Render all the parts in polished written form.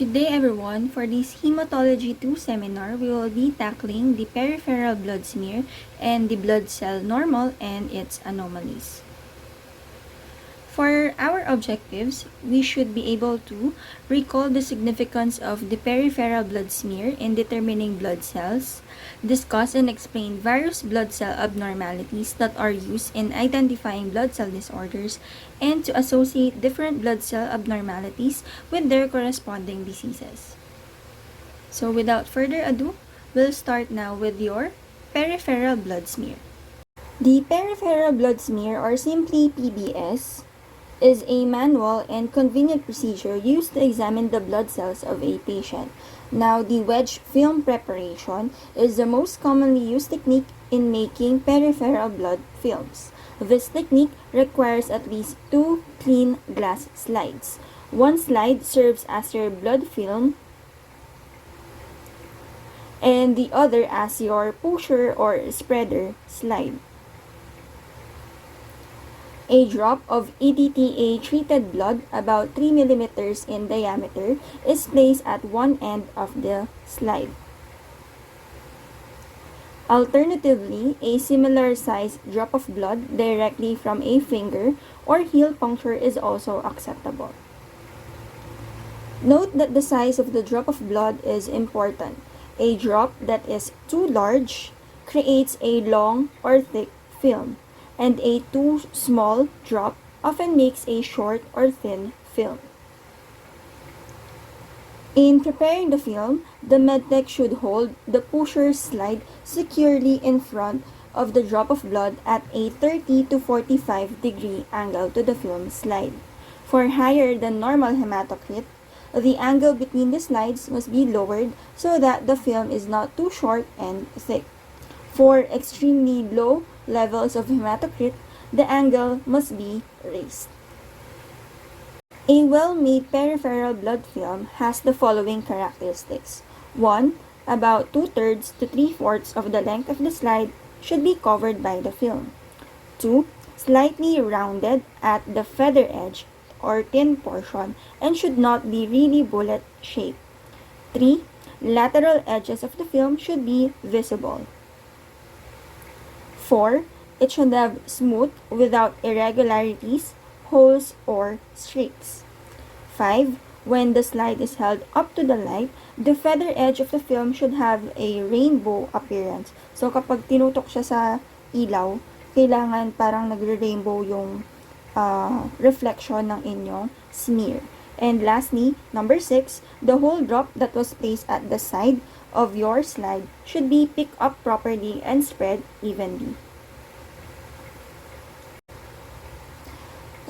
Good day everyone. For this Hematology 2 seminar, we will be tackling the peripheral blood smear and the blood cell normal and its anomalies. For our objectives, we should be able to recall the significance of the peripheral blood smear in determining blood cells, discuss and explain various blood cell abnormalities that are used in identifying blood cell disorders, and to associate different blood cell abnormalities with their corresponding diseases. So without further ado, we'll start now with your peripheral blood smear. The peripheral blood smear, or simply PBS, is a manual and convenient procedure used to examine the blood cells of a patient. Now, the wedge film preparation is the most commonly used technique in making peripheral blood films. This technique requires at least 2 clean glass slides. One slide serves as your blood film and the other as your pusher or spreader slide. A drop of EDTA-treated blood about 3 mm in diameter is placed at one end of the slide. Alternatively, a similar sized drop of blood directly from a finger or heel puncture is also acceptable. Note that the size of the drop of blood is important. A drop that is too large creates a long or thick film, and a too small drop often makes a short or thin film. In preparing the film, the medtech should hold the pusher slide securely in front of the drop of blood at a 30 to 45 degree angle to the film slide. For higher than normal hematocrit, the angle between the slides must be lowered so that the film is not too short and thick. For extremely low levels of hematocrit, the angle must be raised. A well-made peripheral blood film has the following characteristics. 1. About 2/3 to 3/4 of the length of the slide should be covered by the film. 2. Slightly rounded at the feather edge or thin portion and should not be really bullet-shaped. 3. Lateral edges of the film should be visible. 4. It should have smooth without irregularities, holes, or streaks. 5. When the slide is held up to the light, the feather edge of the film should have a rainbow appearance. So kapag tinutok siya sa ilaw, kailangan parang nagre-rainbow yung reflection ng inyong smear. And lastly, number 6, the whole drop that was placed at the side of your slide should be picked up properly and spread evenly.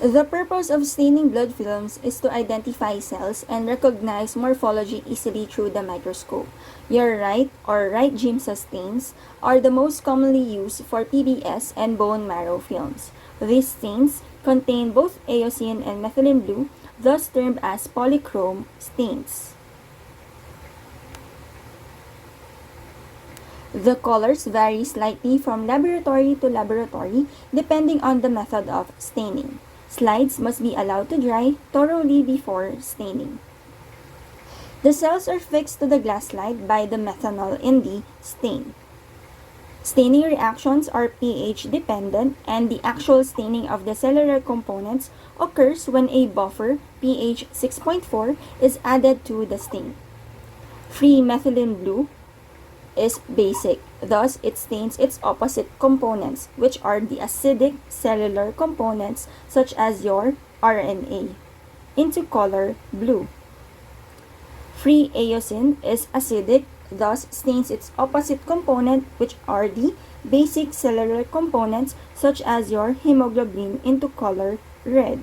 The purpose of staining blood films is to identify cells and recognize morphology easily through the microscope. Your right or right Giemsa stains are the most commonly used for PBS and bone marrow films. These stains contain both eosin and methylene blue, thus termed as polychrome stains. The colors vary slightly from laboratory to laboratory depending on the method of staining. Slides must be allowed to dry thoroughly before staining. The cells are fixed to the glass slide by the methanol in the stain. Staining reactions are pH dependent, and the actual staining of the cellular components occurs when a buffer, pH 6.4, is added to the stain. Free methylene blue is basic, thus it stains its opposite components, which are the acidic cellular components such as your RNA, into color blue. Free eosin is acidic, thus stains its opposite component, which are the basic cellular components such as your hemoglobin, into color red.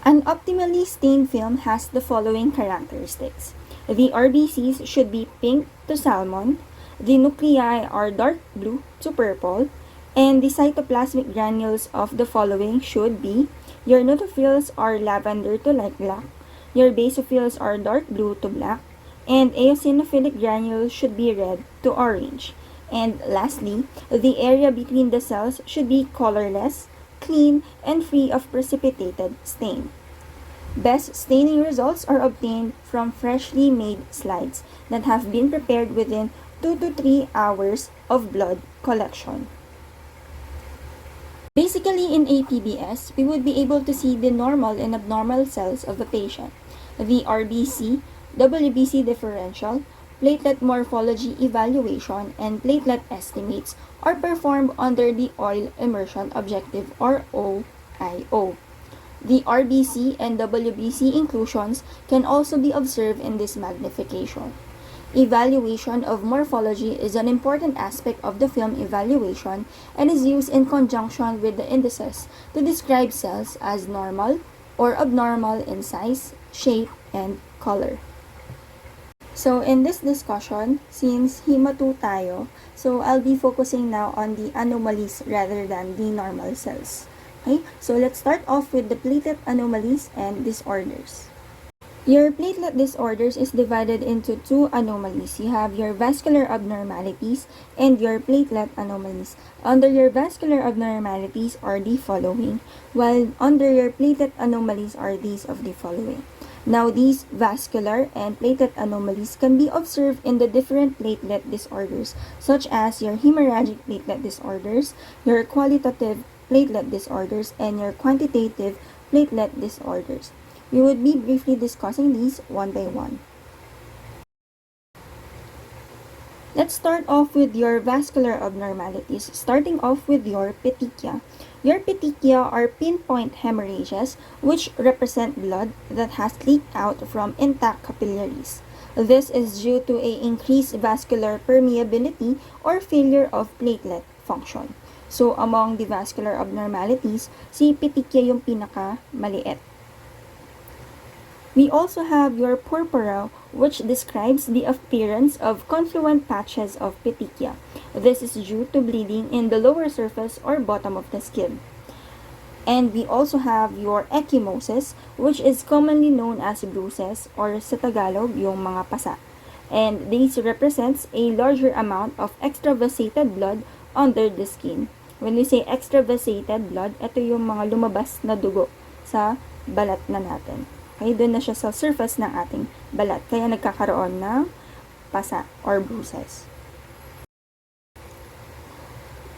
An optimally stained film has the following characteristics. The RBCs should be pink to salmon, the nuclei are dark blue to purple, and the cytoplasmic granules of the following should be: your neutrophils are lavender to light black, your basophils are dark blue to black, and eosinophilic granules should be red to orange. And lastly, the area between the cells should be colorless, clean, and free of precipitated stain. Best staining results are obtained from freshly made slides that have been prepared within 2 to 3 hours of blood collection. Basically, in APBS, we would be able to see the normal and abnormal cells of a patient. The RBC, WBC differential, platelet morphology evaluation, and platelet estimates are performed under the oil immersion objective or OIO. The RBC and WBC inclusions can also be observed in this magnification. Evaluation of morphology is an important aspect of the film evaluation and is used in conjunction with the indices to describe cells as normal or abnormal in size, shape, and color. So in this discussion, since Hema 2 tayo, so I'll be focusing now on the anomalies rather than the normal cells. Okay, so let's start off with the platelet anomalies and disorders. Your platelet disorders is divided into two anomalies. You have your vascular abnormalities and your platelet anomalies. Under your vascular abnormalities are the following, while under your platelet anomalies are these of the following. Now, these vascular and platelet anomalies can be observed in the different platelet disorders, such as your hemorrhagic platelet disorders, your qualitative platelet disorders, and your quantitative platelet disorders. We would be briefly discussing these one by one. Let's start off with your vascular abnormalities, starting off with your petechia. Your petechia are pinpoint hemorrhages which represent blood that has leaked out from intact capillaries. This is due to an increased vascular permeability or failure of platelet function. So, among the vascular abnormalities, si petechia yung pinaka-maliit. We also have your purpura, which describes the appearance of confluent patches of petechia. This is due to bleeding in the lower surface or bottom of the skin. And we also have your ecchymosis, which is commonly known as bruises or sa Tagalog, yung mga pasa. And this represents a larger amount of extravasated blood under the skin. When we say extravasated blood, ito yung mga lumabas na dugo sa balat na natin. Okay, doon na siya sa surface ng ating balat. Kaya nagkakaroon ng pasa or bruises.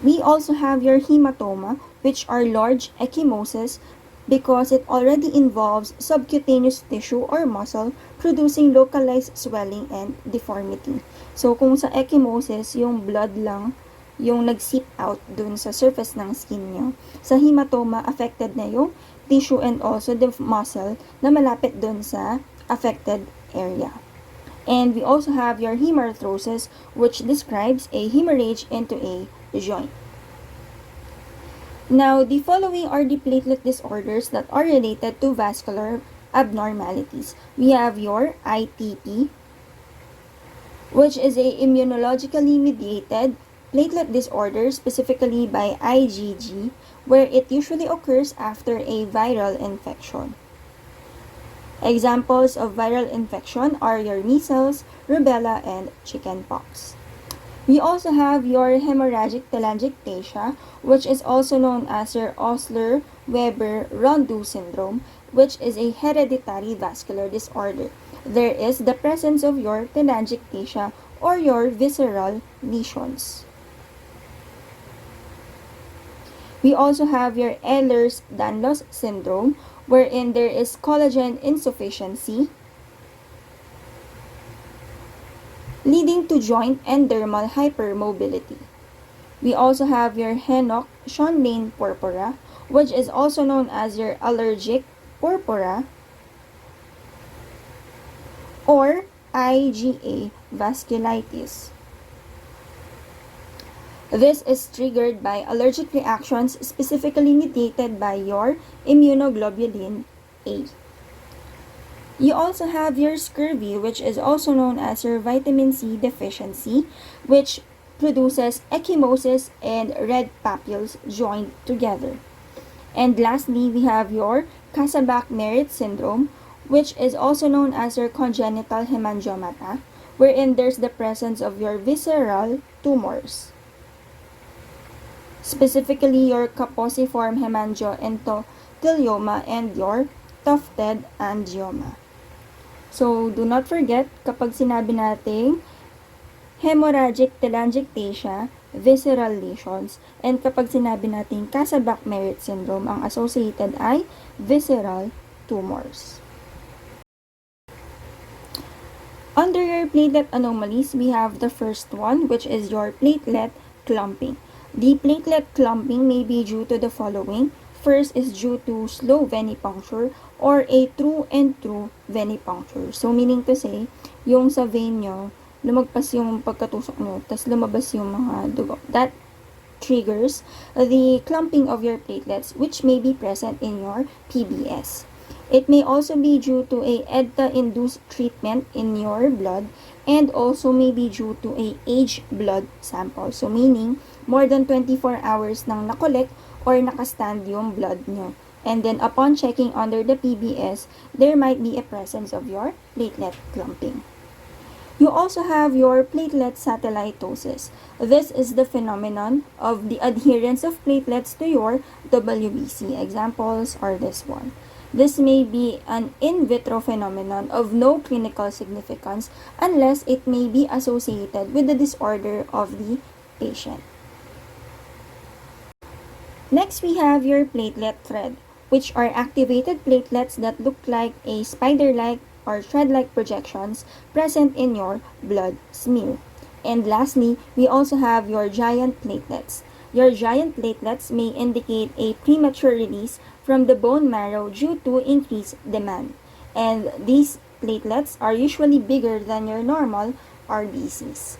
We also have your hematoma, which are large ecchymosis because it already involves subcutaneous tissue or muscle producing localized swelling and deformity. So, kung sa ecchymosis, yung blood lang yung nag-seep out dun sa surface ng skin nyo. Sa hematoma, affected na yung tissue and also the muscle na malapit dun sa affected area. And we also have your hemarthrosis, which describes a hemorrhage into a joint. Now, the following are the platelet disorders that are related to vascular abnormalities. We have your ITP, which is a immunologically mediated platelet disorder, specifically by IgG, where it usually occurs after a viral infection. Examples of viral infection are your measles, rubella, and chickenpox. We also have your hemorrhagic telangiectasia, which is also known as your Osler-Weber-Rondeau syndrome, which is a hereditary vascular disorder. There is the presence of your telangiectasia or your visceral lesions. We also have your Ehlers-Danlos syndrome, wherein there is collagen insufficiency, leading to joint and dermal hypermobility. We also have your Henoch-Schönlein purpura, which is also known as your allergic purpura or IgA vasculitis. This is triggered by allergic reactions specifically mediated by your immunoglobulin A. You also have your scurvy, which is also known as your vitamin C deficiency, which produces ecchymosis and red papules joined together. And lastly, we have your Kasabach-Merritt syndrome, which is also known as your congenital hemangiomata, wherein there's the presence of your visceral tumors. specifically your caposiform hemangioendothelioma and your tufted angioma. So, do not forget, kapag sinabi nating hemorrhagic telangiectasia, visceral lesions, and kapag sinabi nating Kasabach-Merritt syndrome, ang associated ay visceral tumors. Under your platelet anomalies, we have the first one, which is your platelet clumping. The platelet clumping may be due to the following. First is due to slow venipuncture or a true and true venipuncture. So, meaning to say, yung sa vein nyo, lumagpas yung pagkatusok nyo, tas lumabas yung mga dugo. That triggers the clumping of your platelets, which may be present in your PBS. It may also be due to a EDTA-induced treatment in your blood and also may be due to a aged blood sample. So, meaning, more than 24 hours nang nakolekt or nakastand yung blood nyo. And then, upon checking under the PBS, there might be a presence of your platelet clumping. You also have your platelet satellitosis. This is the phenomenon of the adherence of platelets to your WBC. Examples are this one. This may be an in vitro phenomenon of no clinical significance unless it may be associated with the disorder of the patient. Next, we have your platelet thread, which are activated platelets that look like a spider-like or thread-like projections present in your blood smear. And lastly, we also have your giant platelets. Your giant platelets may indicate a premature release from the bone marrow due to increased demand. And these platelets are usually bigger than your normal RBCs.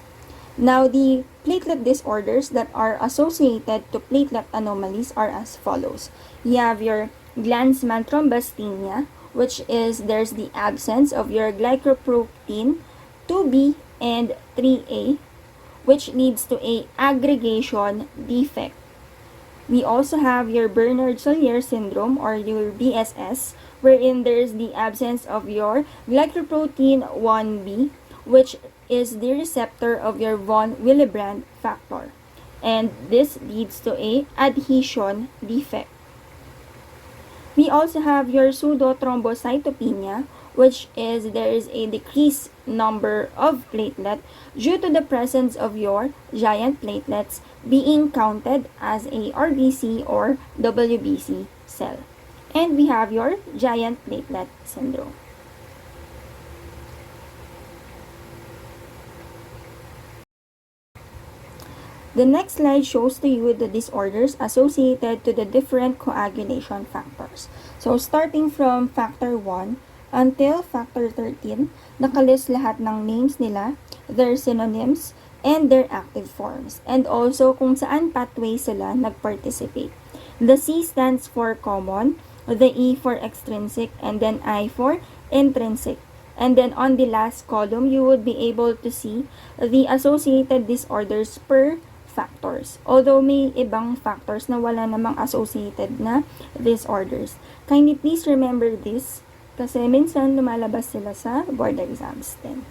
Now, the platelet disorders that are associated to platelet anomalies are as follows. You have your Glanzmann thrombasthenia, which is there's the absence of your glycoprotein 2B and 3A, which leads to a aggregation defect. We also have your Bernard-Solier syndrome or your BSS, wherein there's the absence of your glycoprotein 1B, which is the receptor of your von Willebrand factor. And this leads to a adhesion defect. We also have your pseudothrombocytopenia, which is there is a decreased number of platelet due to the presence of your giant platelets being counted as a RBC or WBC cell. And we have your giant platelet syndrome. The next slide shows to you the disorders associated to the different coagulation factors. So, starting from factor 1 until factor 13, nakalist lahat ng names nila, their synonyms, and their active forms. And also kung saan pathway sila nag-participate. The C stands for common, the E for extrinsic, and then I for intrinsic. And then on the last column, you would be able to see the associated disorders per factors. Although may ibang factors na wala namang associated na disorders. Kindly please remember this kasi minsan lumalabas sila sa board exams din.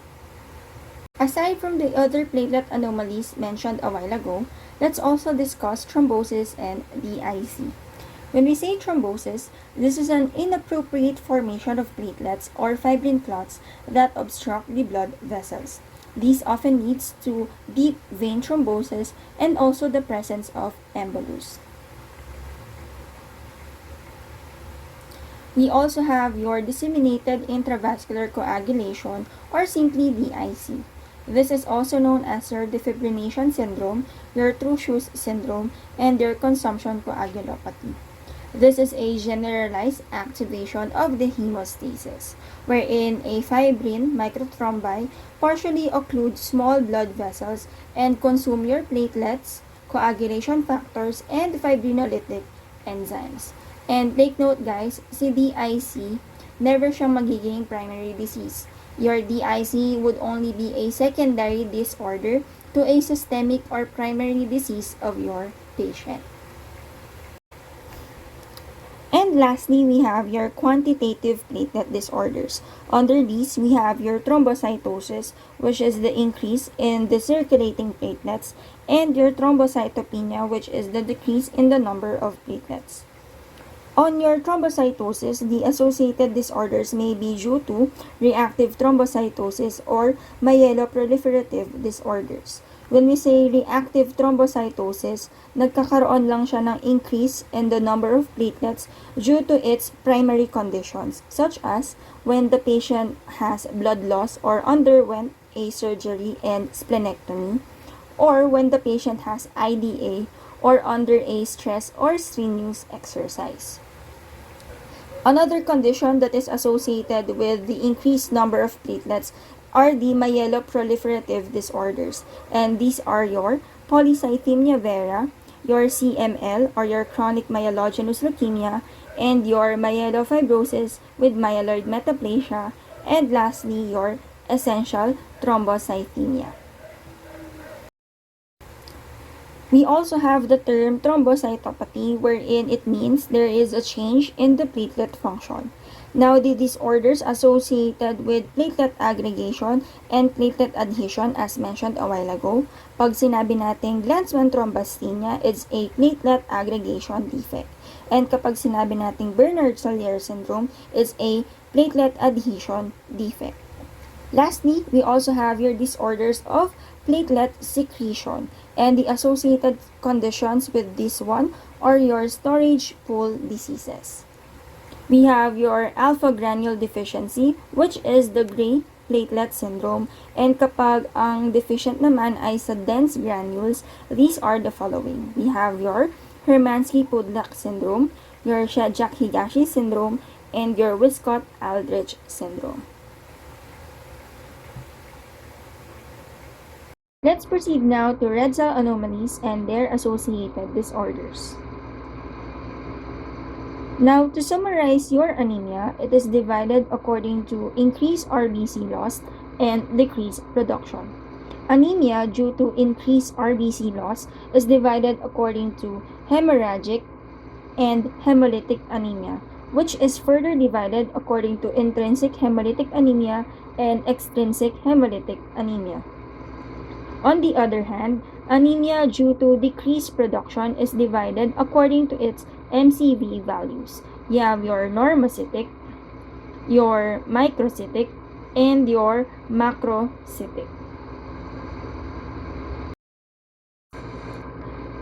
Aside from the other platelet anomalies mentioned a while ago, let's also discuss thrombosis and DIC. When we say thrombosis, this is an inappropriate formation of platelets or fibrin clots that obstruct the blood vessels. This often leads to deep vein thrombosis and also the presence of embolus. We also have your disseminated intravascular coagulation or simply DIC. This is also known as your defibrillation syndrome, your True-Shoes syndrome, and your consumption coagulopathy. This is a generalized activation of the hemostasis, wherein a fibrin microthrombi partially occlude small blood vessels and consume your platelets, coagulation factors, and fibrinolytic enzymes. And take note guys, si DIC, never siyang magiging primary disease. Your DIC would only be a secondary disorder to a systemic or primary disease of your patient. And lastly, we have your quantitative platelet disorders. Under these, we have your thrombocytosis, which is the increase in the circulating platelets, and your thrombocytopenia, which is the decrease in the number of platelets. On your thrombocytosis, the associated disorders may be due to reactive thrombocytosis or myeloproliferative disorders. When we say reactive thrombocytosis, nagkakaroon lang siya ng increase in the number of platelets due to its primary conditions, such as when the patient has blood loss or underwent a surgery and splenectomy, or when the patient has IDA or under a stress or strenuous exercise. Another condition that is associated with the increased number of platelets are the myeloproliferative disorders, and these are your polycythemia vera, your CML or your chronic myelogenous leukemia, and your myelofibrosis with myeloid metaplasia, and lastly your essential thrombocythemia. We also have the term thrombocytopathy, wherein it means there is a change in the platelet function. Now, the disorders associated with platelet aggregation and platelet adhesion, as mentioned a while ago, pag sinabi natin Glanzmann thrombasthenia, it's a platelet aggregation defect. And kapag sinabi natin Bernard-Sallier syndrome, it's a platelet adhesion defect. Lastly, we also have your disorders of platelet secretion, and the associated conditions with this one are your storage pool diseases. We have your alpha granule deficiency, which is the gray platelet syndrome, and kapag ang deficient naman ay sa dense granules, these are the following. We have your Hermansky-Pudlak syndrome, your Shiajak-Higashi syndrome, and your Wiskott-Aldrich syndrome. Let's proceed now to red cell anomalies and their associated disorders. Now, to summarize your anemia, it is divided according to increased RBC loss and decreased production. Anemia due to increased RBC loss is divided according to hemorrhagic and hemolytic anemia, which is further divided according to intrinsic hemolytic anemia and extrinsic hemolytic anemia. On the other hand, anemia due to decreased production is divided according to its MCV values. You have your normocytic, your microcytic, and your macrocytic.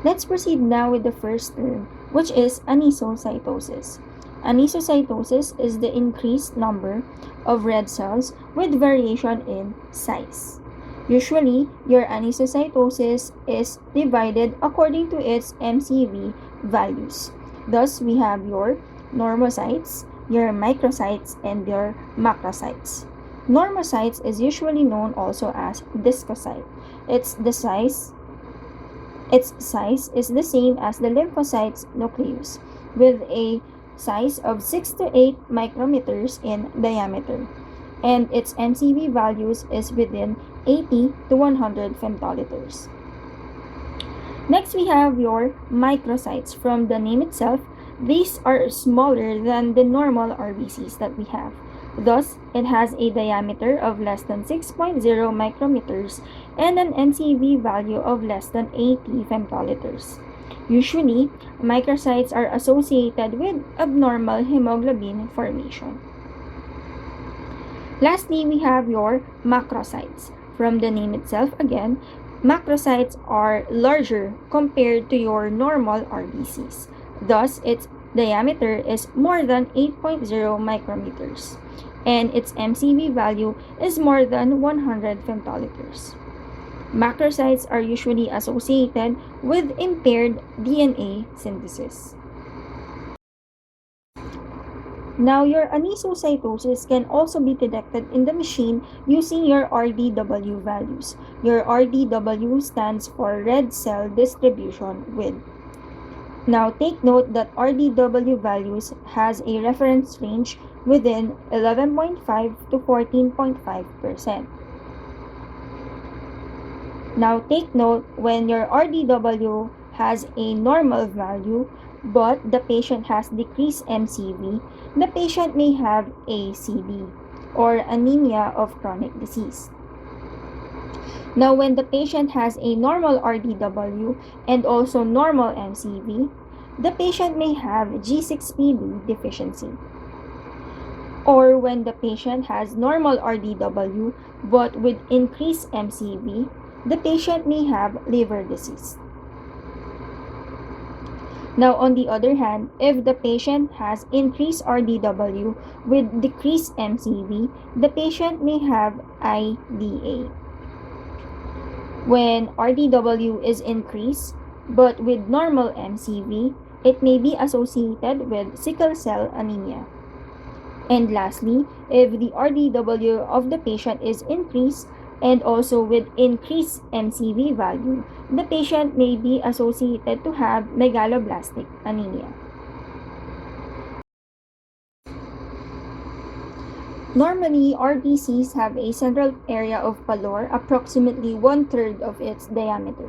Let's proceed now with the first term, which is anisocytosis. Anisocytosis is the increased number of red cells with variation in size. Usually, your anisocytosis is divided according to its MCV values. Thus, we have your normocytes, your microcytes, and your macrocytes. Normocytes is usually known also as discocyte. Its size is the same as the lymphocyte's nucleus, with a size of 6 to 8 micrometers in diameter, and its MCV values is within 80 to 100 femtoliters. Next, we have your microcytes. From the name itself, these are smaller than the normal RBCs that we have. Thus, it has a diameter of less than 6.0 micrometers and an MCV value of less than 80 femtoliters. Usually, microcytes are associated with abnormal hemoglobin formation. Lastly, we have your macrocytes. From the name itself again, macrocytes are larger compared to your normal RBCs. Thus, its diameter is more than 8.0 micrometers, and its MCV value is more than 100 femtoliters. Macrocytes are usually associated with impaired DNA synthesis. Now, your anisocytosis can also be detected in the machine using your RDW values. Your RDW stands for red cell distribution width. Now, take note that RDW values has a reference range within 11.5 to 14.5%. Now, take note when your RDW has a normal value, but the patient has decreased MCV, the patient may have ACD, or anemia of chronic disease. Now, when the patient has a normal RDW and also normal MCV, the patient may have G6PD deficiency. Or when the patient has normal RDW but with increased MCV, the patient may have liver disease. Now, on the other hand, if the patient has increased RDW with decreased MCV, the patient may have IDA. When RDW is increased but with normal MCV, it may be associated with sickle cell anemia. And lastly, if the RDW of the patient is increased and also with increased MCV value, the patient may be associated to have megaloblastic anemia. Normally, RBCs have a central area of pallor approximately 1/3 of its diameter.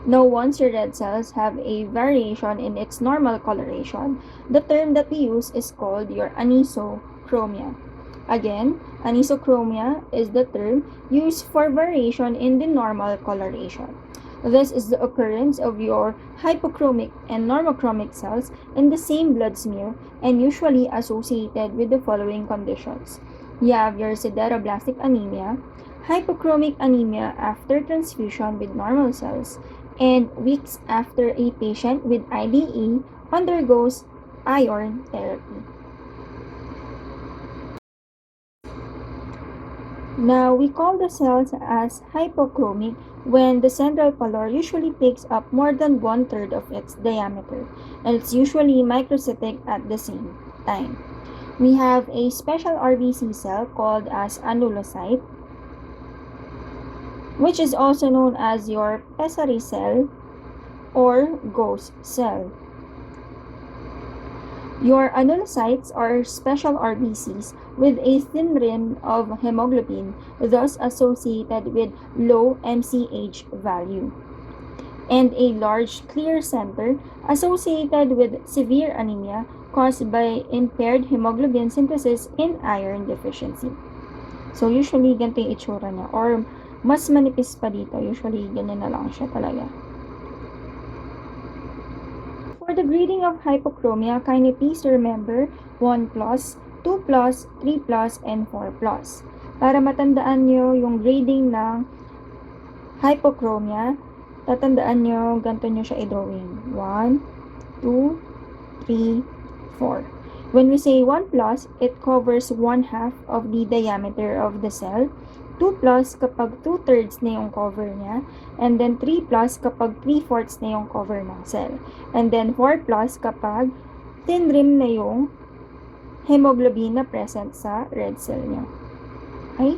Now, once your red cells have a variation in its normal coloration, the term that we use is called your anisochromia. Again, anisochromia is the term used for variation in the normal coloration. This is the occurrence of your hypochromic and normochromic cells in the same blood smear and usually associated with the following conditions. You have your sideroblastic anemia, hypochromic anemia after transfusion with normal cells, and weeks after a patient with IDE undergoes iron therapy. Now, we call the cells as hypochromic when the central pallor usually takes up more than 1/3 of its diameter, and it's usually microcytic at the same time. We have a special RBC cell called as anulocyte, which is also known as your pessary cell or ghost cell. Your anulocytes are special RBCs with a thin rim of hemoglobin, thus associated with low MCH value, and a large clear center associated with severe anemia caused by impaired hemoglobin synthesis in iron deficiency. So, usually, ganito yung itsura niya. Or, mas manipis pa dito. Usually, ganyan na lang siya talaga. For the grading of hypochromia, kindly please remember 1+, 2+, 3+, and 4+. Para matandaan nyo yung grading ng hypochromia, tatandaan nyo, ganito nyo siya i-drawing. 1, 2, 3, 4. When we say 1+, it covers 1/2 of the diameter of the cell. 2+ kapag 2/3 na yung cover niya, and then 3+ kapag 3/4 na yung cover ng cell. And then 4+ kapag thin rim na yung hemoglobin na present sa red cell niya. Okay?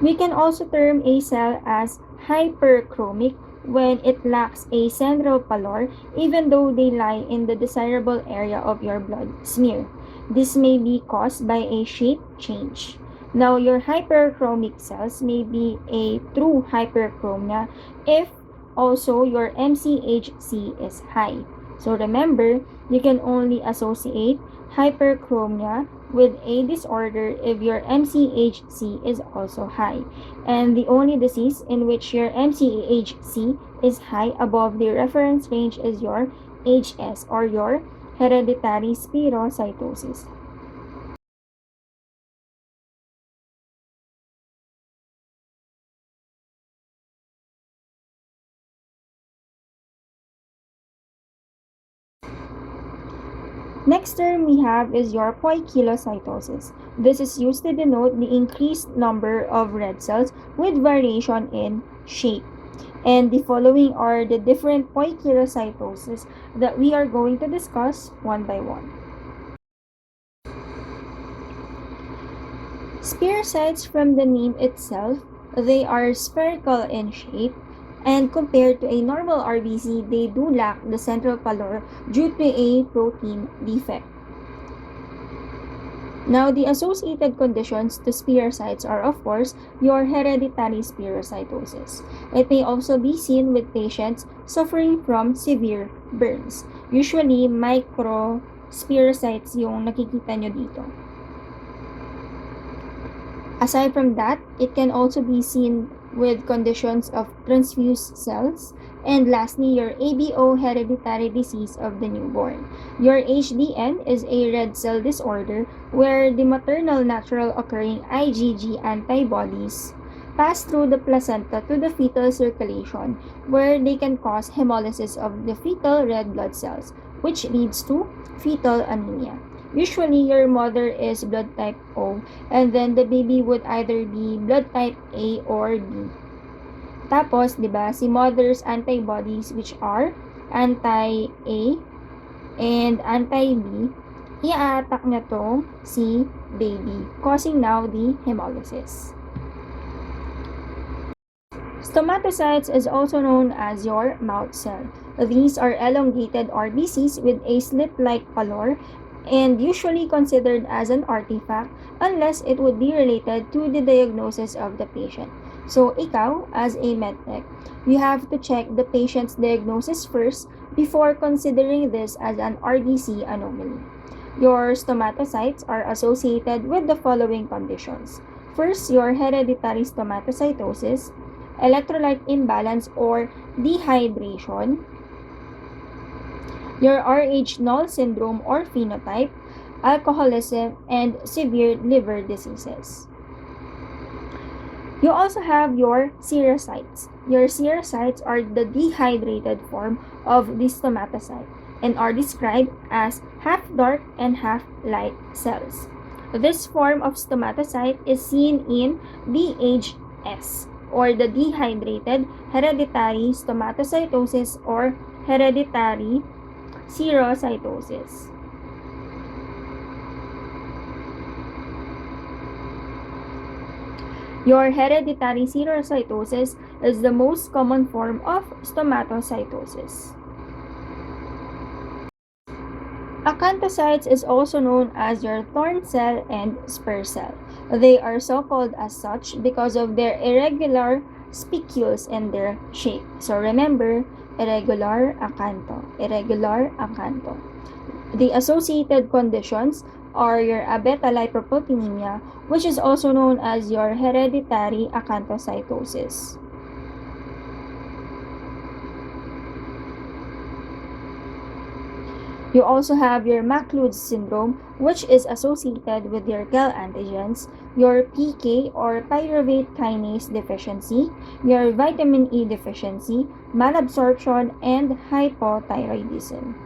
We can also term a cell as hyperchromic when it lacks a central pallor even though they lie in the desirable area of your blood smear. This may be caused by a shape change. Now, your hyperchromic cells may be a true hyperchromia if also your MCHC is high. So remember, you can only associate hyperchromia with a disorder if your MCHC is also high. And the only disease in which your MCHC is high above the reference range is your HS or your hereditary spherocytosis. Next term we have is your poikilocytosis. This is used to denote the increased number of red cells with variation in shape. And the following are the different poikilocytoses that we are going to discuss one by one. Spherocytes, from the name itself, they are spherical in shape, and compared to a normal RBC, they do lack the central pallor due to a protein defect. Now, the associated conditions to spherocytes are, of course, your hereditary spherocytosis. It may also be seen with patients suffering from severe burns. Usually, micro spherocytes yung nakikita nyo dito. Aside from that, it can also be seen with conditions of transfused cells. And lastly, your ABO, hereditary disease of the newborn. Your HDN is a red cell disorder where the maternal natural occurring IgG antibodies pass through the placenta to the fetal circulation, where they can cause hemolysis of the fetal red blood cells, which leads to fetal anemia. Usually, your mother is blood type O, and then the baby would either be blood type A or B. Tapos, di ba, si mother's antibodies, which are anti-A and anti-B, i-attack niya to si baby, causing now the hemolysis. Stomatocytes is also known as your mouth cell. These are elongated RBCs with a slit-like pallor and usually considered as an artifact unless it would be related to the diagnosis of the patient. So, ikaw, as a medtech, you have to check the patient's diagnosis first before considering this as an RBC anomaly. Your stomatocytes are associated with the following conditions. First, your hereditary stomatocytosis, electrolyte imbalance or dehydration, your Rh-Null syndrome or phenotype, alcoholism, and severe liver diseases. You also have your serocytes. Your serocytes are the dehydrated form of the stomatocyte and are described as half dark and half light cells. This form of stomatocyte is seen in DHS or the dehydrated hereditary stomatocytosis or hereditary serocytosis. Your hereditary serocytosis is the most common form of stomatocytosis. Acanthocytes is also known as your thorn cell and spur cell. They are so called as such because of their irregular spicules and their shape. So remember, irregular acantho, irregular acantho. The associated conditions are your abetalipoproteinemia, which is also known as your hereditary acanthocytosis. You also have your McLeod syndrome, which is associated with your GAL antigens, your PK or pyruvate kinase deficiency, your vitamin E deficiency, malabsorption, and hypothyroidism.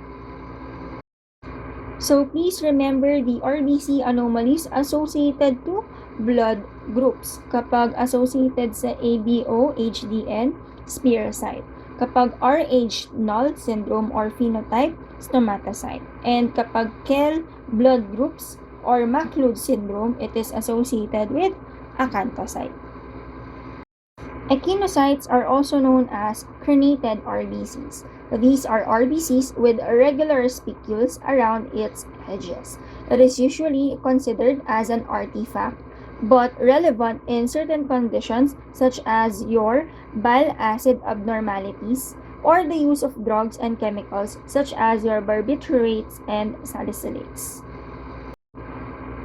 So please remember the RBC anomalies associated to blood groups. Kapag associated sa ABO, HDN, spherocyte. Kapag Rh-Null syndrome or phenotype, stomatocyte. And kapag KEL blood groups or McLeod syndrome, it is associated with acanthocyte. Echinocytes are also known as crenated RBCs. These are RBCs with regular spicules around its edges. It is usually considered as an artifact, but relevant in certain conditions such as your bile acid abnormalities or the use of drugs and chemicals such as your barbiturates and salicylates.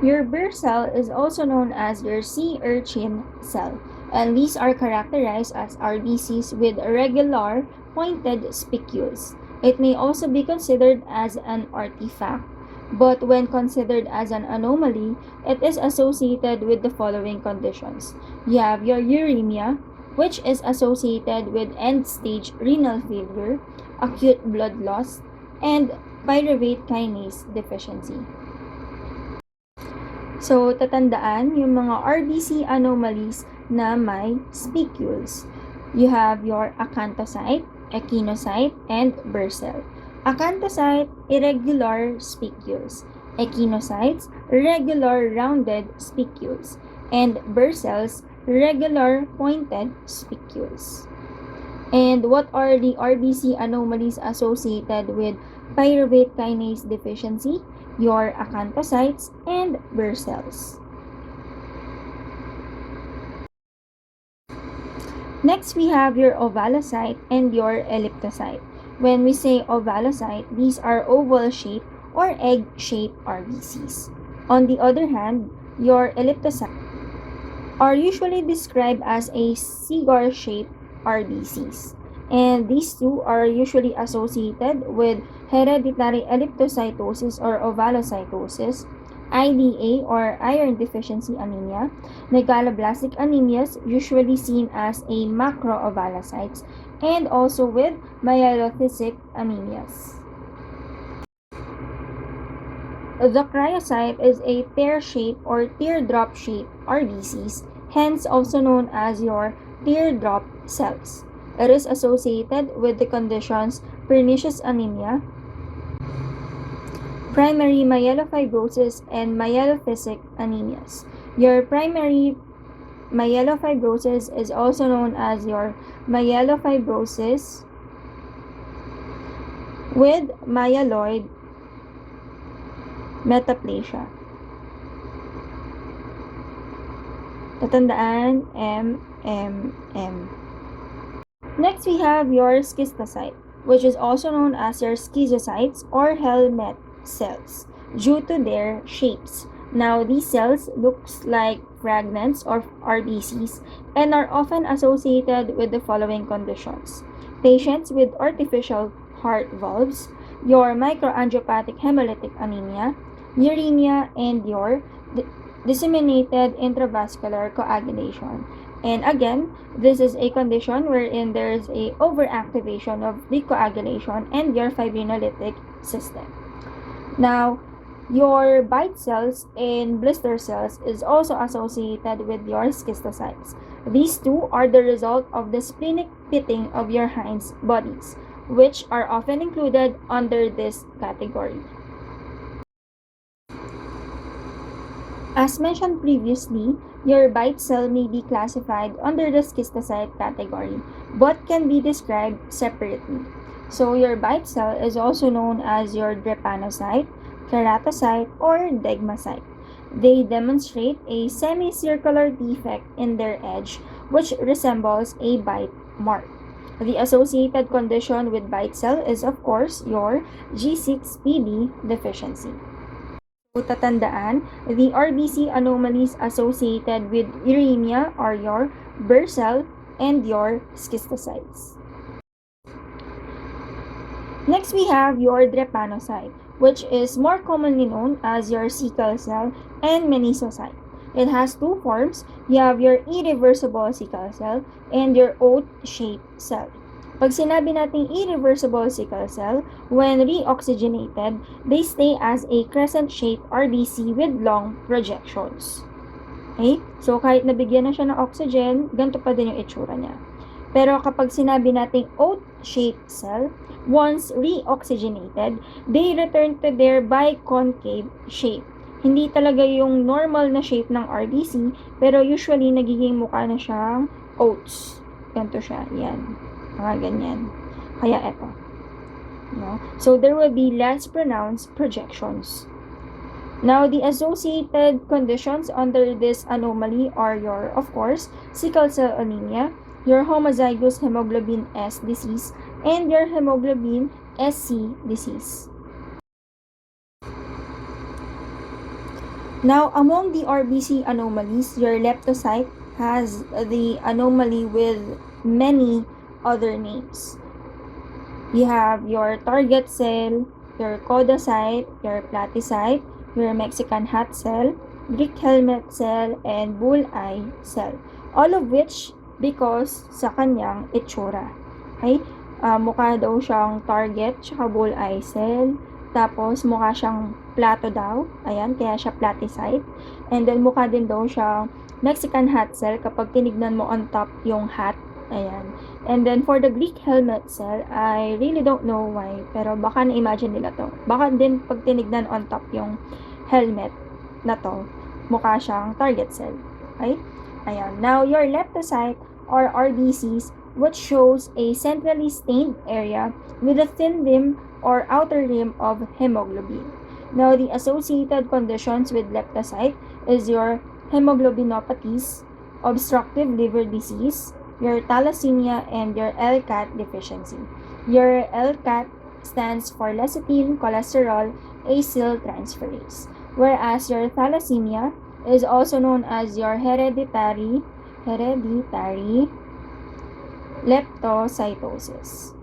Your Burr cell is also known as your sea urchin cell, and these are characterized as RBCs with regular pointed spicules. It may also be considered as an artifact, but when considered as an anomaly, it is associated with the following conditions. You have your uremia, which is associated with end-stage renal failure, acute blood loss, and pyruvate kinase deficiency. So, tatandaan yung mga RBC anomalies na may spicules. You have your acanthocyte, echinocyte, and Burr cell. Acanthocyte, irregular spicules. Echinocytes, regular rounded spicules. And Burr cells, regular pointed spicules. And what are the RBC anomalies associated with pyruvate kinase deficiency? Your acanthocytes and Burr cells. Next, we have your ovalocyte and your elliptocyte. When we say ovalocyte, these are oval-shaped or egg-shaped RBCs. On the other hand, your elliptocyte are usually described as a cigar-shaped RBCs. And these two are usually associated with hereditary elliptocytosis or ovalocytosis, IDA or iron deficiency anemia, megaloblastic anemias usually seen as a macroovelocytes, and also with myelocytic anemias. The cryocyte is a pear-shaped or teardrop-shaped RBCs, hence also known as your teardrop cells. It is associated with the conditions pernicious anemia, primary myelofibrosis, and myelocytic anemias. Your primary myelofibrosis is also known as your myelofibrosis with myeloid metaplasia. Tatandaan, MMM. Next, we have your schistocyte, which is also known as your schizocytes or helmet cells due to their shapes. Now, these cells looks like fragments of RBCs and are often associated with the following conditions. Patients with artificial heart valves, your microangiopathic hemolytic anemia, uremia, and your disseminated intravascular coagulation. And again, this is a condition wherein there is a overactivation of the coagulation and your fibrinolytic system. Now, your bite cells and blister cells is also associated with your schistocytes. These two are the result of the splenic pitting of your hinds bodies, which are often included under this category. As mentioned previously, your bite cell may be classified under the schistocyte category, but can be described separately. So your bite cell is also known as your drepanocyte, keratocyte, or degmacyte. They demonstrate a semicircular defect in their edge, which resembles a bite mark. The associated condition with bite cell is, of course, your G6PD deficiency. So, tatandaan, the RBC anomalies associated with uremia are your Bursell and your schistocytes. Next, we have your drepanocyte, which is more commonly known as your sickle cell and menisocyte. It has two forms. You have your irreversible sickle cell and your oat-shaped cell. Pag sinabi nating irreversible sickle cell, when reoxygenated, they stay as a crescent-shaped RBC with long projections. Okay? So, kahit nabigyan na siya ng oxygen, ganito pa din yung itsura niya. Pero kapag sinabi nating oat-shaped cell, once reoxygenated, they return to their biconcave shape. Hindi talaga yung normal na shape ng RBC, pero usually nagiging mukha na siyang oats. Ganito siya, yan. Mga ganyan. Kaya eto. No? So, there will be less pronounced projections. Now, the associated conditions under this anomaly are your, of course, sickle cell anemia, your homozygous hemoglobin S disease, and your hemoglobin SC disease. Now, among the RBC anomalies, your leptocyte has the anomaly with many other names. You have your target cell, your codocyte, your platycyte, your Mexican hat cell, Greek helmet cell, and bullseye cell. All of which because sa kanyang itsura. Okay? Mukha daw siyang target, tsaka bullseye cell. Tapos, mukha siyang plato daw. Ayan, kaya siya platycyte. And then, mukha din daw siyang Mexican hat cell kapag tinignan mo on top yung hat. Ayan. And then, for the Greek helmet cell, I really don't know why. Pero baka na-imagine nila to. Baka din pag tinignan on top yung helmet na to, mukha siyang target cell. Okay? Ayan. Now, your leptocyte or RBCs, which shows a centrally stained area with a thin rim or outer rim of hemoglobin. Now, the associated conditions with leptocyte is your hemoglobinopathies, obstructive liver disease, your thalassemia, and your LCAT deficiency. Your LCAT stands for lecithin cholesterol acyltransferase, whereas your thalassemia is also known as your hereditary leptocytosis.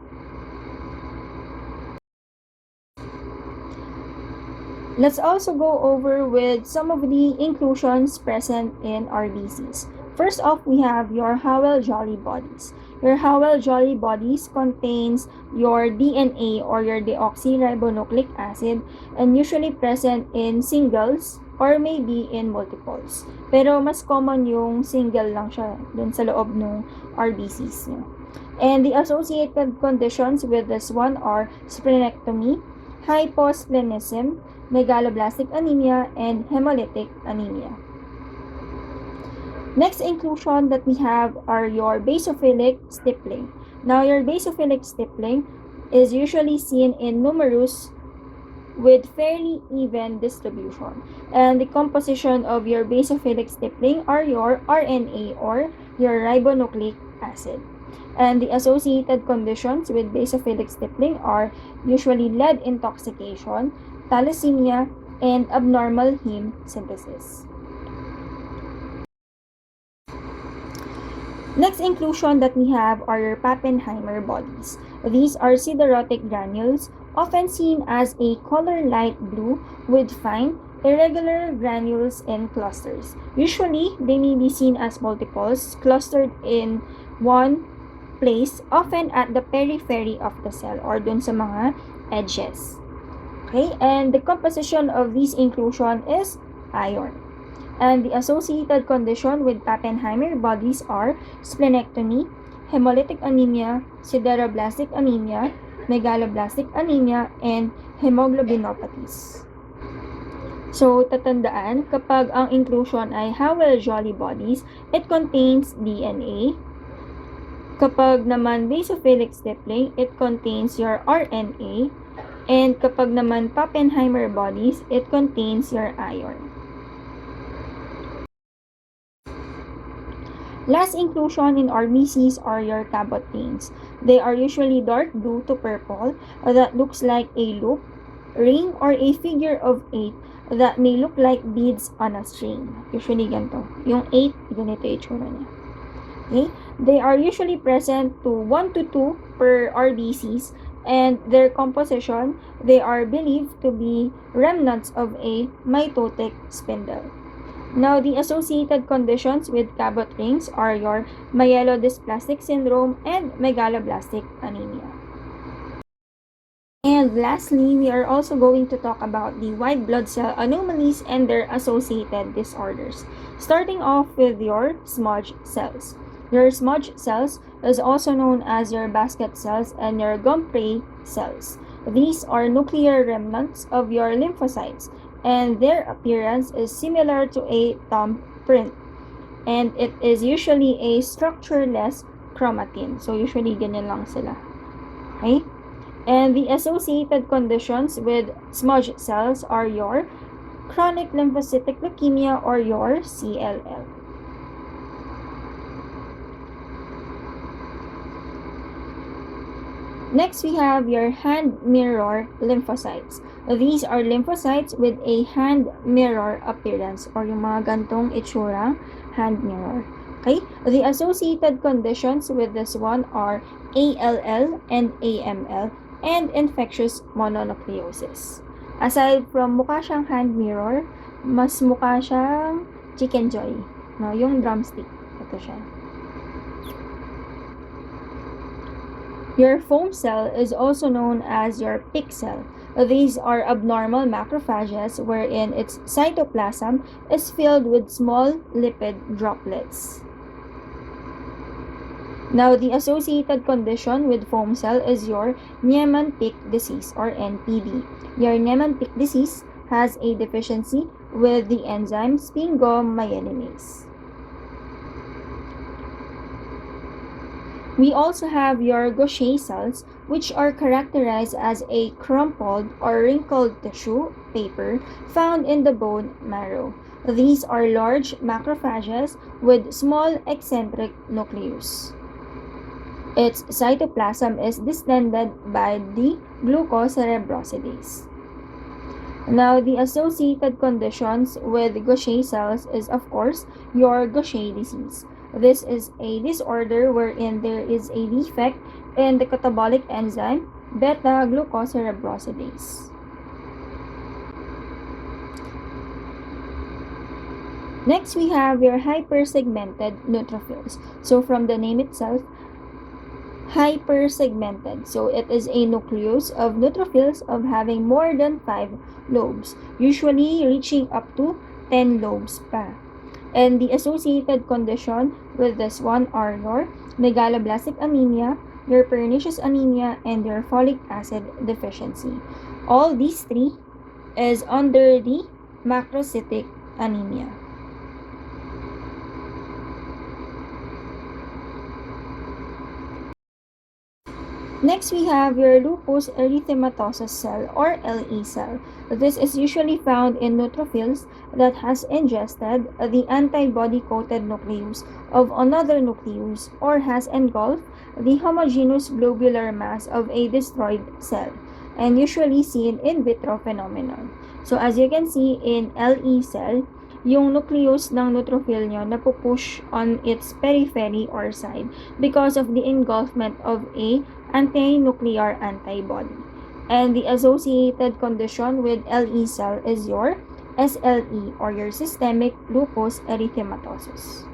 Let's also go over with some of the inclusions present in RBCs. First off, we have your Howell-Jolly bodies. Your Howell-Jolly bodies contains your DNA or your deoxyribonucleic acid and usually present in singles or maybe in multiples. Pero mas common yung single lang siya dun sa loob ng RBCs nyo. And the associated conditions with this one are splenectomy, hyposplenism, megaloblastic anemia, and hemolytic anemia. Next inclusion that we have are your basophilic stippling. Now, your basophilic stippling is usually seen in numerous with fairly even distribution. And the composition of your basophilic stippling are your RNA or your ribonucleic acid. And the associated conditions with basophilic stippling are usually lead intoxication, thalassemia, and abnormal heme synthesis. Next inclusion that we have are your Pappenheimer bodies. These are siderotic granules, often seen as a color light blue with fine, irregular granules in clusters. Usually, they may be seen as multiples clustered in one place, often at the periphery of the cell or dun sa mga edges. Okay, and the composition of this inclusion is iron. And the associated condition with Pappenheimer bodies are splenectomy, hemolytic anemia, sideroblastic anemia, megaloblastic anemia, and hemoglobinopathies. So, tatandaan, kapag ang inclusion ay Howell-Jolly bodies, it contains DNA. Kapag naman basophilic stippling, it contains your RNA. And kapag naman Pappenheimer bodies, it contains your iron. Last inclusion in RBCs are your Cabot rings. They are usually dark blue to purple that looks like a loop, ring, or a figure of 8 that may look like beads on a string. Usually ganito. Yung 8, ganito yung itsura niya. Okay? They are usually present to 1 to 2 per RBCs, and their composition, they are believed to be remnants of a mitotic spindle. Now, the associated conditions with Cabot rings are your myelodysplastic syndrome and megaloblastic anemia. And lastly, we are also going to talk about the white blood cell anomalies and their associated disorders. Starting off with your smudge cells. Your smudge cells is also known as your basket cells and your Gomprey cells. These are nuclear remnants of your lymphocytes, and their appearance is similar to a thumbprint. And it is usually a structureless chromatin. So, usually ganyan lang sila. Okay? And the associated conditions with smudge cells are your chronic lymphocytic leukemia or your CLL. Next, we have your hand mirror lymphocytes. These are lymphocytes with a hand mirror appearance or yung mga gantong itsura, hand mirror. Okay? The associated conditions with this one are ALL and AML and infectious mononucleosis. Aside from mukha siyang hand mirror, mas mukha siyang chicken joy. No? Yung drumstick. Ito siya. Your foam cell is also known as your pick cell. These are abnormal macrophages wherein its cytoplasm is filled with small lipid droplets. Now, the associated condition with foam cell is your Niemann-Pick disease or NPD. Your Niemann-Pick disease has a deficiency with the enzyme sphingomyelinase. We also have your Gaucher cells, which are characterized as a crumpled or wrinkled tissue paper found in the bone marrow. These are large macrophages with small eccentric nucleus. Its cytoplasm is distended by the glucocerebrosidase. Now, the associated conditions with Gaucher cells is, of course, your Gaucher disease. This is a disorder wherein there is a defect in the catabolic enzyme beta-glucocerebrosidase. Next, we have your hypersegmented neutrophils. So, from the name itself, hypersegmented. So, it is a nucleus of neutrophils of having more than 5 lobes, usually reaching up to 10 lobes pa. And the associated condition with this one are your megaloblastic anemia, your pernicious anemia, and your folic acid deficiency. All these three is under the macrocytic anemia. Next, we have your lupus erythematosus cell or LE cell. This is usually found in neutrophils that has ingested the antibody-coated nucleus of another nucleus or has engulfed the homogeneous globular mass of a destroyed cell and usually seen in vitro phenomenon. So as you can see in LE cell, yung nucleus ng neutrophil nyo napupush on its periphery or side because of the engulfment of a anti-nuclear antibody. And the associated condition with LE cell is your SLE or your systemic lupus erythematosus.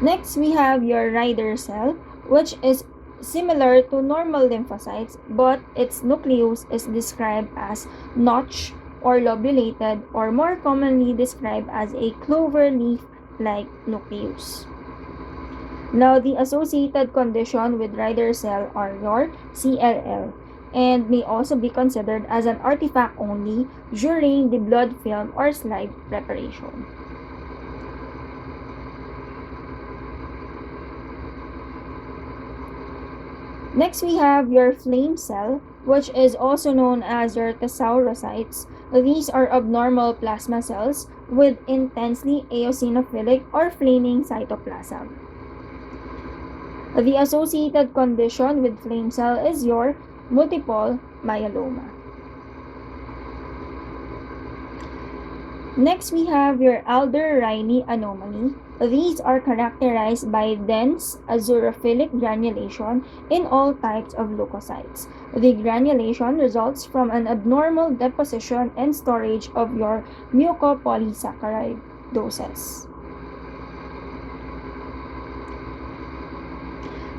Next, we have your Rider cell, which is similar to normal lymphocytes, but its nucleus is described as notch or lobulated, or more commonly described as a clover leaf-like nucleus. Now, the associated condition with Rider cell are your CLL and may also be considered as an artifact only during the blood film or slide preparation. Next, we have your flame cell, which is also known as your thesaurocytes. These are abnormal plasma cells with intensely eosinophilic or flaming cytoplasm. The associated condition with flame cell is your multiple myeloma. Next, we have your Alder-Riley anomaly. These are characterized by dense azurophilic granulation in all types of leukocytes. The granulation results from an abnormal deposition and storage of your mucopolysaccharide doses.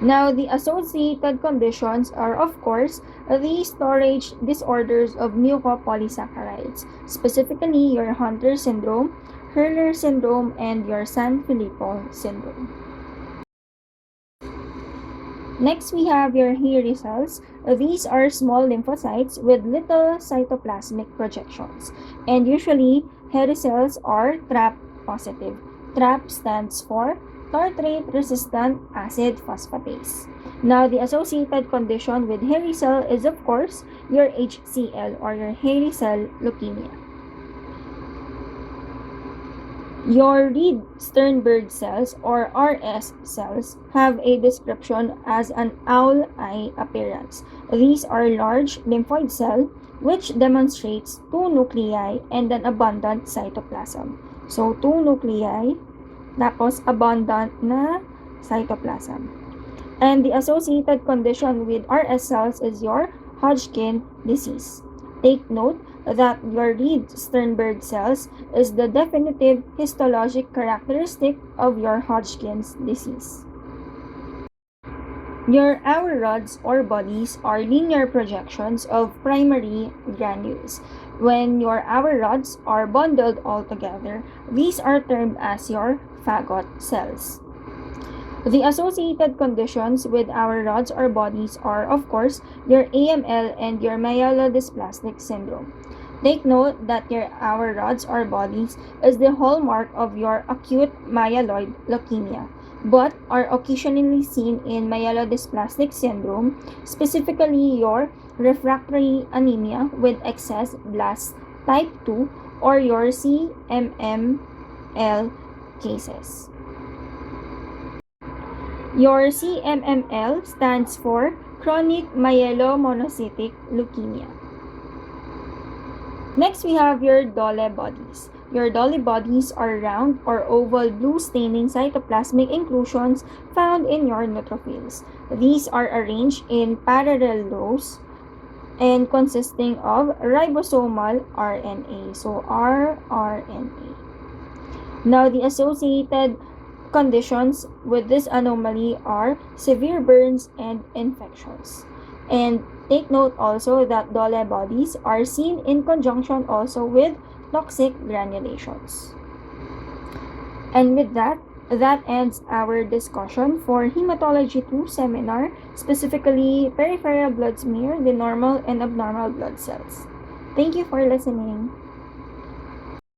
Now, the associated conditions are, of course, the storage disorders of mucopolysaccharides, specifically your Hunter syndrome, Hurler syndrome, and your Sanfilippo syndrome. Next, we have your hairy cells. These are small lymphocytes with little cytoplasmic projections, and usually, hairy cells are TRAP positive. TRAP stands for tartrate-resistant acid phosphatase. Now, the associated condition with hairy cell is, of course, your HCL or your hairy cell leukemia. Your Reed-Sternberg cells or RS cells have a description as an owl eye appearance. These are large lymphoid cells which demonstrates 2 nuclei and an abundant cytoplasm. So, 2 nuclei tapos abundant na cytoplasm. And the associated condition with RS cells is your Hodgkin disease. Take note that your Reed-Sternberg cells is the definitive histologic characteristic of your Hodgkin's disease. Your hour rods or bodies are linear projections of primary granules. When your hour rods are bundled all together, these are termed as your Fagot cells. The associated conditions with hour rods or bodies are, of course, your AML and your myelodysplastic syndrome. Take note that your hour rods or bodies is the hallmark of your acute myeloid leukemia, but are occasionally seen in myelodysplastic syndrome, specifically your refractory anemia with excess blast type 2 or your CMML cases. Your CMML stands for chronic myelomonocytic leukemia. Next, we have your Dole bodies. Your Dole bodies are round or oval blue staining cytoplasmic inclusions found in your neutrophils. These are arranged in parallel rows and consisting of ribosomal RNA. So rRNA. Now, the associated conditions with this anomaly are severe burns and infections. And take note also that Dole bodies are seen in conjunction also with toxic granulations. And with that ends our discussion for Hematology 2 seminar, specifically peripheral blood smear, the normal and abnormal blood cells. Thank you for listening.